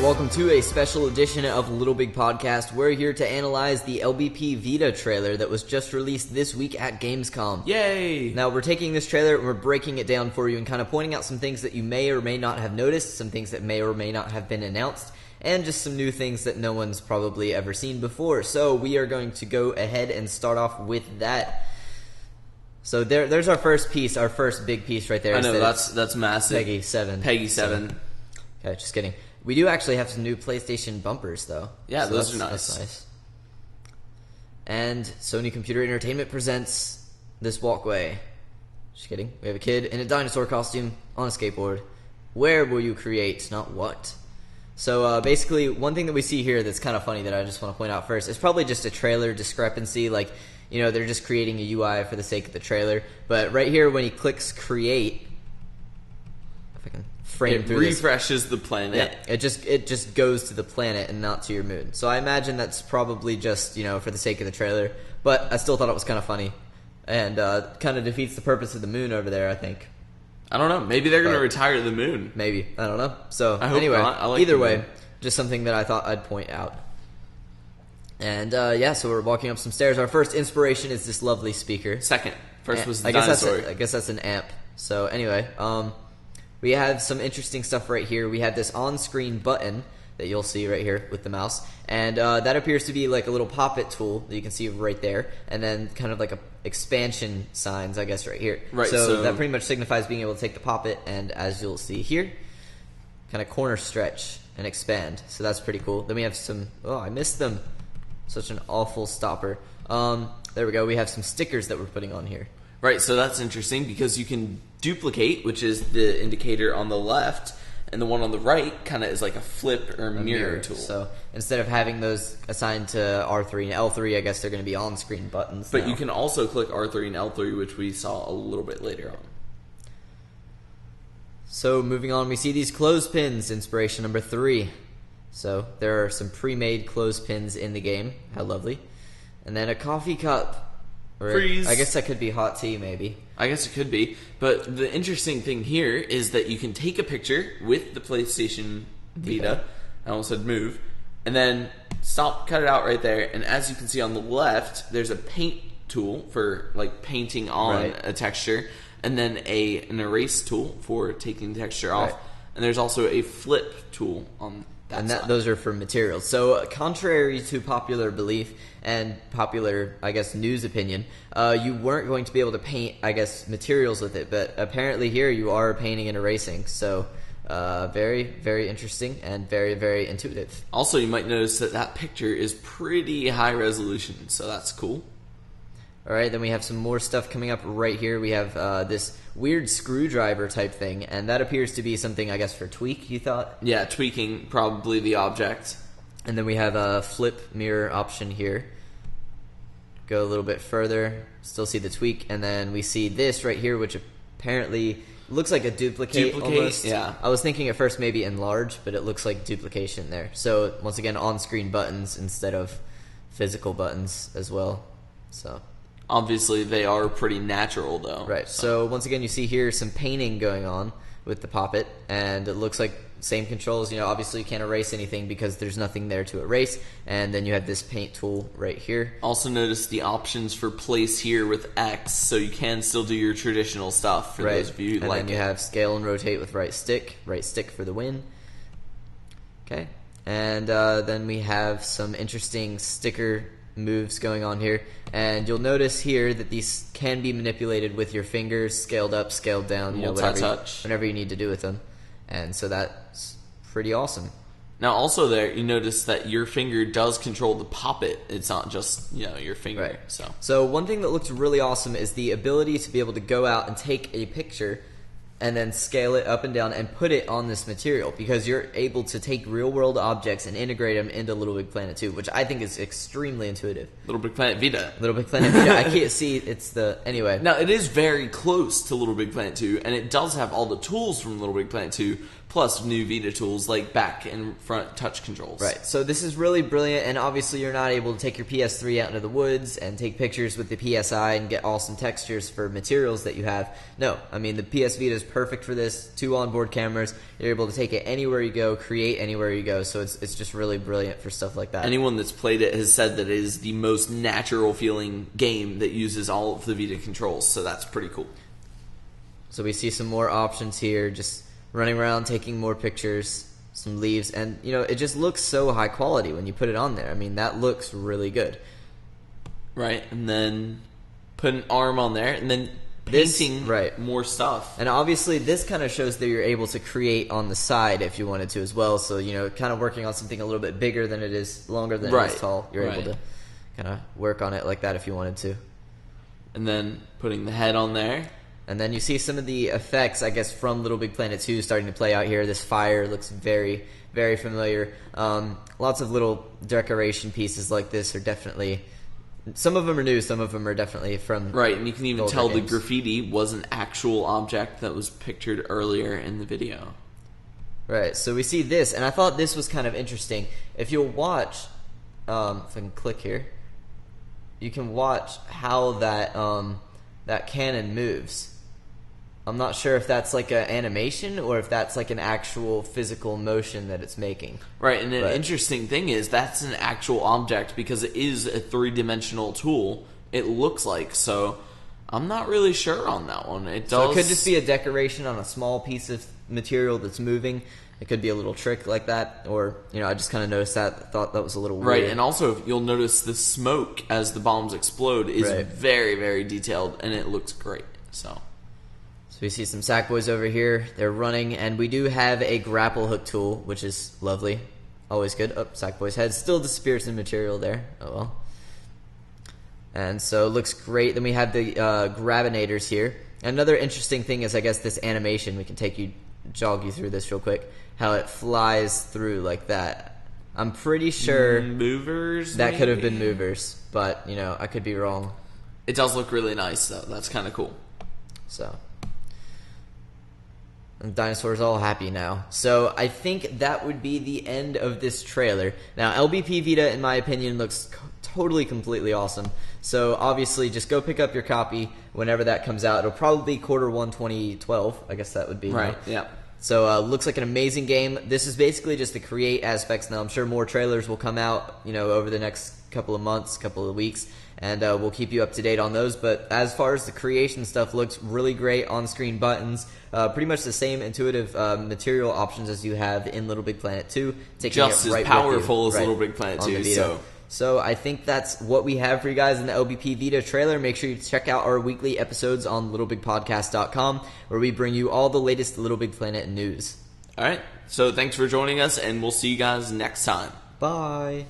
welcome to a special edition of Little Big Podcast. We're here to analyze the LBP Vita trailer that was just released this week at Gamescom. Yay! Now, we're taking this trailer and we're breaking it down for you and kind of pointing out some things that you may or may not have noticed, some things that may or may not have been announced, and just some new things that no one's probably ever seen before. So we are going to go ahead and start off with that. So there's our first piece, our first big piece right there. I know, that's massive. Peggy 7. Peggy 7. Okay, just kidding. We do actually have some new PlayStation bumpers, though. Yeah, so those are nice. That's nice. And Sony Computer Entertainment presents this walkway. Just kidding. We have a kid in a dinosaur costume on a skateboard. Where will you create, not what? So basically, one thing that we see here that's kind of funny that I just want to point out first is probably just a trailer discrepancy. Like, you know, they're just creating a UI for the sake of the trailer. But right here, when he clicks create, if I can frame through this, it refreshes the planet. Yeah, it just goes to the planet and not to your moon. So I imagine that's probably just, you know, for the sake of the trailer. But I still thought it was kind of funny, and kind of defeats the purpose of the moon over there, I think. I don't know. Maybe they're going to retire the moon. Maybe. I don't know. So I hope anyway, not. I like either the way, moon. just something that I thought I'd point out. And yeah, so we're walking up some stairs. Our first inspiration is this lovely speaker. Second. First was the I dinosaur. guess that's an amp. So anyway, we have some interesting stuff right here. We have this on-screen button that you'll see right here with the mouse. And that appears to be like a little pop-it tool that you can see right there. And then kind of like a expansion signs, I guess, right here. Right. So that pretty much signifies being able to take the pop-it and, as you'll see here, kind of corner stretch and expand. So that's pretty cool. Then we have some... Oh, I missed them. Such an awful stopper. There we go. We have some stickers that we're putting on here. Right, so that's interesting because you can duplicate, which is the indicator on the left, and the one on the right kind of is like a flip or mirror tool. So instead of having those assigned to R3 and L3, I guess they're going to be on-screen buttons. But now. you can also click R3 and L3, which we saw a little bit later on. So moving on, we see these clothespins, inspiration number 3. So there are some pre-made clothespins in the game. How lovely. And then a coffee cup. Or Freeze. I guess that could be hot tea, maybe. I guess it could be. But the interesting thing here is that you can take a picture with the PlayStation Vita. I almost said move. And then cut it out right there. And as you can see on the left, there's a paint tool for like painting on a texture. And then an erase tool for taking the texture off. Right. And there's also a flip tool on that side. Those are for materials. So contrary to popular belief and popular, I guess, news opinion, you weren't going to be able to paint, I guess, materials with it. But apparently here you are painting and erasing. So very, very interesting and very, very intuitive. Also, you might notice that picture is pretty high resolution. So that's cool. All right, then we have some more stuff coming up right here. We have this weird screwdriver type thing, and that appears to be something, I guess, for tweak, you thought? Yeah, tweaking probably the object. And then we have a flip mirror option here. Go a little bit further, still see the tweak, and then we see this right here, which apparently looks like a duplicate almost. Yeah. I was thinking at first maybe enlarge, but it looks like duplication there. So, once again, on-screen buttons instead of physical buttons as well. So... Obviously, they are pretty natural, though. Right. So once again, you see here some painting going on with the Pop-It, and it looks like same controls. You know, obviously you can't erase anything because there's nothing there to erase. And then you have this paint tool right here. Also notice the options for place here with X, so you can still do your traditional stuff for those of you who like it. And then you have scale and rotate with right stick for the win. Okay. And then we have some interesting sticker moves going on here, and you'll notice here that these can be manipulated with your fingers, scaled up, scaled down, you know, whatever you need to do with them, and so that's pretty awesome. Now also there, you notice that your finger does control the pop-it. It's not just, you know, your finger. Right. So one thing that looks really awesome is the ability to be able to go out and take a picture and then scale it up and down and put it on this material, because you're able to take real-world objects and integrate them into LittleBigPlanet 2, which I think is extremely intuitive. LittleBigPlanet Vita. LittleBigPlanet Vita. I can't see it's the... Anyway. Now, it is very close to LittleBigPlanet 2, and it does have all the tools from LittleBigPlanet 2, plus new Vita tools like back and front touch controls. Right, so this is really brilliant, and obviously you're not able to take your PS3 out into the woods and take pictures with the PSI and get awesome textures for materials that you have. No, I mean, the PS Vita is perfect for this. 2 onboard cameras. You're able to take it anywhere you go, create anywhere you go, so it's just really brilliant for stuff like that. Anyone that's played it has said that it is the most natural feeling game that uses all of the Vita controls, so that's pretty cool. So we see some more options here, just running around, taking more pictures, some leaves, and, you know, it just looks so high quality when you put it on there. I mean, that looks really good. Right, and then put an arm on there, and then painting more stuff. And obviously, this kind of shows that you're able to create on the side if you wanted to as well. So, you know, kind of working on something a little bit bigger than it is, longer than it is tall. You're able to kind of work on it like that if you wanted to. And then putting the head on there. And then you see some of the effects, I guess, from LittleBigPlanet 2 starting to play out here. This fire looks very, very familiar. Lots of little decoration pieces like this are definitely... Some of them are new, some of them are definitely from... Right, and you can even tell games. the graffiti was an actual object that was pictured earlier in the video. Right, so we see this, and I thought this was kind of interesting. If you'll watch... if I can click here... You can watch how that cannon moves. I'm not sure if that's like an animation or if that's like an actual physical motion that it's making. Right, and an interesting thing is that's an actual object because it is a 3-dimensional tool, it looks like. So I'm not really sure on that one. So it could just be a decoration on a small piece of material that's moving. It could be a little trick like that, or, you know, I just kind of noticed that, thought that was a little weird. Right, and also you'll notice the smoke as the bombs explode is very, very detailed, and it looks great. So we see some Sackboys over here. They're running, and we do have a grapple hook tool, which is lovely. Always good. Oh, Sackboy's head still disappears in material there. Oh well. And so it looks great. Then we have the Grabinators here. Another interesting thing is, I guess, this animation. We can jog you through this real quick. How it flies through like that. I'm pretty sure movers that could have been movers, but, you know, I could be wrong. It does look really nice, though. That's kind of cool. So, and the dinosaurs all happy now. So I think that would be the end of this trailer. Now, LBP Vita, in my opinion, looks totally, completely awesome. So obviously, just go pick up your copy whenever that comes out. It'll probably be Q1 2012. I guess that would be right. Yeah. So looks like an amazing game. This is basically just the create aspects. Now I'm sure more trailers will come out, you know, over the next couple of months, couple of weeks, and we'll keep you up to date on those. But as far as the creation stuff, looks really great. On-screen buttons, pretty much the same intuitive material options as you have in LittleBigPlanet 2. Just as powerful as LittleBigPlanet 2. So I think that's what we have for you guys in the LBP Vita trailer. Make sure you check out our weekly episodes on LittleBigPodcast.com, where we bring you all the latest LittleBigPlanet news. All right. So thanks for joining us, and we'll see you guys next time. Bye.